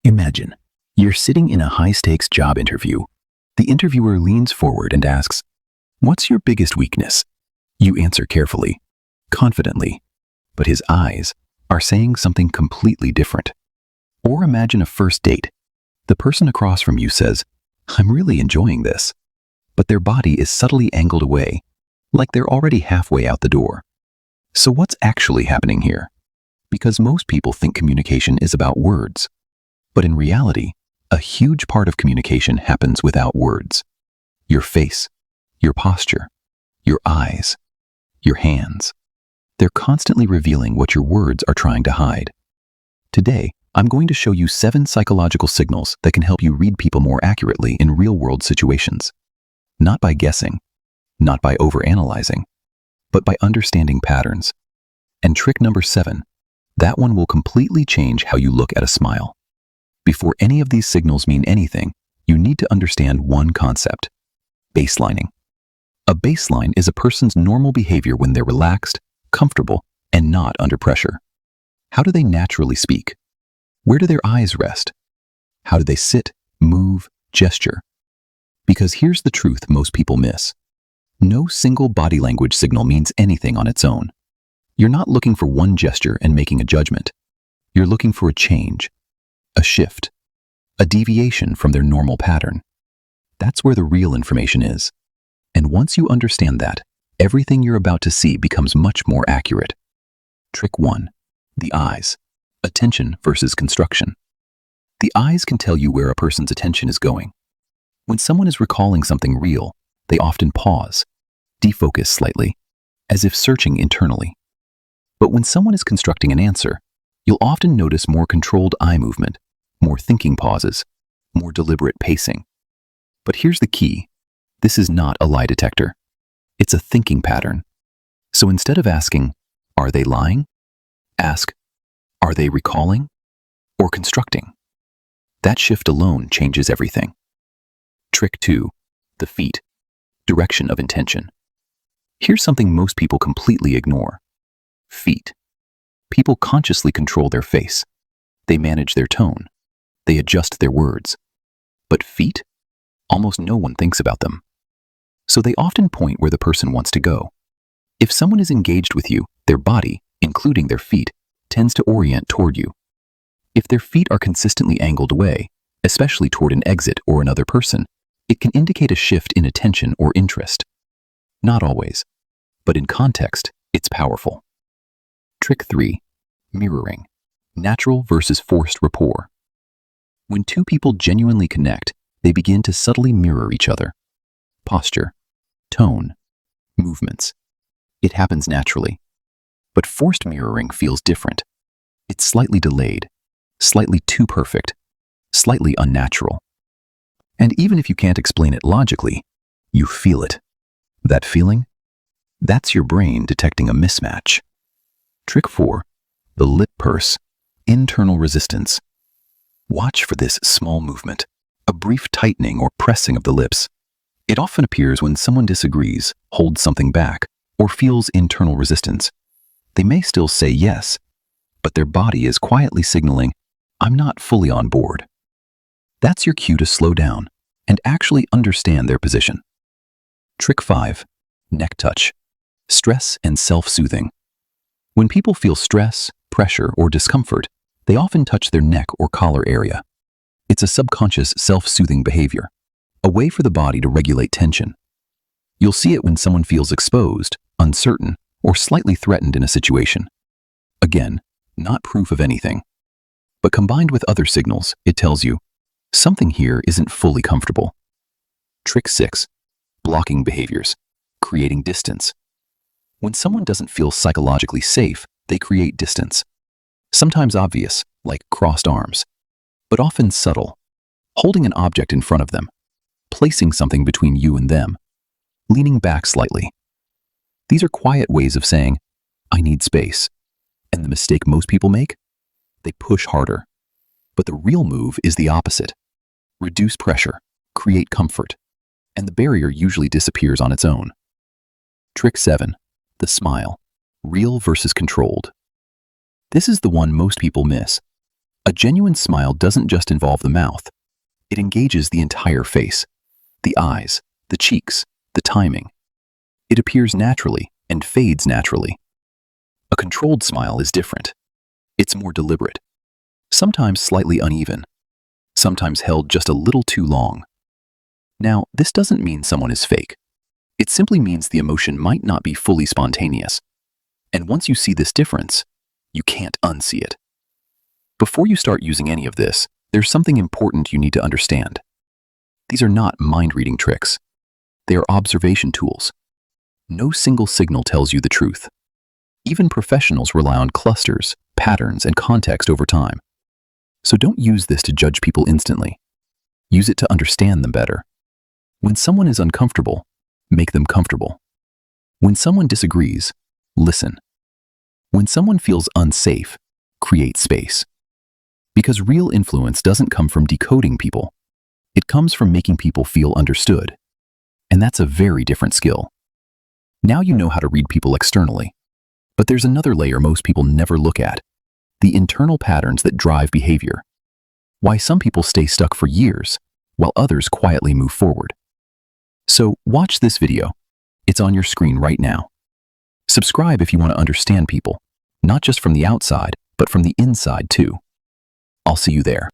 Imagine you're sitting in a high-stakes job interview. The interviewer leans forward and asks, "What's your biggest weakness?" You answer carefully, confidently, but his eyes are saying something completely different. Or imagine a first date. The person across from you says, "I'm really enjoying this," but their body is subtly angled away, like they're already halfway out the door. So what's actually happening here? Because most people think communication is about words. But in reality, a huge part of communication happens without words. Your face, your posture, your eyes, your hands. They're constantly revealing what your words are trying to hide. Today, I'm going to show you 7 psychological signals that can help you read people more accurately in real-world situations. Not by guessing, not by overanalyzing, but by understanding patterns. And trick number 7, that one will completely change how you look at a smile. Before any of these signals mean anything, you need to understand one concept: baselining. A baseline is a person's normal behavior when they're relaxed, comfortable, and not under pressure. How do they naturally speak? Where do their eyes rest? How do they sit, move, gesture? Because here's the truth most people miss. No single body language signal means anything on its own. You're not looking for one gesture and making a judgment. You're looking for a change, a shift, a deviation from their normal pattern. That's where the real information is. And once you understand that, everything you're about to see becomes much more accurate. Trick 1. The eyes. Attention versus construction. The eyes can tell you where a person's attention is going. When someone is recalling something real, they often pause, defocus slightly, as if searching internally. But when someone is constructing an answer, you'll often notice more controlled eye movement, more thinking pauses, more deliberate pacing. But here's the key. This is not a lie detector. It's a thinking pattern. So instead of asking, "Are they lying?" ask, "Are they recalling or constructing?" That shift alone changes everything. Trick 2. The feet. Direction of intention. Here's something most people completely ignore. Feet. People consciously control their face. They manage their tone. They adjust their words. But feet? Almost no one thinks about them. So they often point where the person wants to go. If someone is engaged with you, their body, including their feet, tends to orient toward you. If their feet are consistently angled away, especially toward an exit or another person, it can indicate a shift in attention or interest. Not always, but in context, it's powerful. Trick 3. Mirroring. Natural versus forced rapport. When two people genuinely connect, they begin to subtly mirror each other. Posture, tone, movements. It happens naturally. But forced mirroring feels different. It's slightly delayed, slightly too perfect, slightly unnatural. And even if you can't explain it logically, you feel it. That feeling? That's your brain detecting a mismatch. Trick 4. The lip purse. Internal resistance. Watch for this small movement, a brief tightening or pressing of the lips. It often appears when someone disagrees, holds something back, or feels internal resistance. They may still say yes, but their body is quietly signaling, "I'm not fully on board." That's your cue to slow down and actually understand their position. Trick 5. Neck touch. Stress and self-soothing. When people feel stress, pressure, or discomfort, they often touch their neck or collar area. It's a subconscious self-soothing behavior, a way for the body to regulate tension. You'll see it when someone feels exposed, uncertain, or slightly threatened in a situation. Again, not proof of anything. But combined with other signals, it tells you, something here isn't fully comfortable. Trick 6. Blocking behaviors. Creating distance. When someone doesn't feel psychologically safe, they create distance. Sometimes obvious, like crossed arms, but often subtle. Holding an object in front of them, placing something between you and them, leaning back slightly. These are quiet ways of saying, "I need space." And the mistake most people make? They push harder. But the real move is the opposite. Reduce pressure, create comfort, and the barrier usually disappears on its own. Trick 7. The smile. Real versus controlled. This is the one most people miss. A genuine smile doesn't just involve the mouth. It engages the entire face, the eyes, the cheeks, the timing. It appears naturally and fades naturally. A controlled smile is different. It's more deliberate, sometimes slightly uneven, sometimes held just a little too long. Now, this doesn't mean someone is fake. It simply means the emotion might not be fully spontaneous. And once you see this difference, you can't unsee it. Before you start using any of this, there's something important you need to understand. These are not mind-reading tricks. They are observation tools. No single signal tells you the truth. Even professionals rely on clusters, patterns, and context over time. So don't use this to judge people instantly. Use it to understand them better. When someone is uncomfortable, make them comfortable. When someone disagrees, listen. When someone feels unsafe, create space. Because real influence doesn't come from decoding people. It comes from making people feel understood. And that's a very different skill. Now you know how to read people externally. But there's another layer most people never look at. The internal patterns that drive behavior. Why some people stay stuck for years, while others quietly move forward. So watch this video. It's on your screen right now. Subscribe if you want to understand people, not just from the outside, but from the inside too. I'll see you there.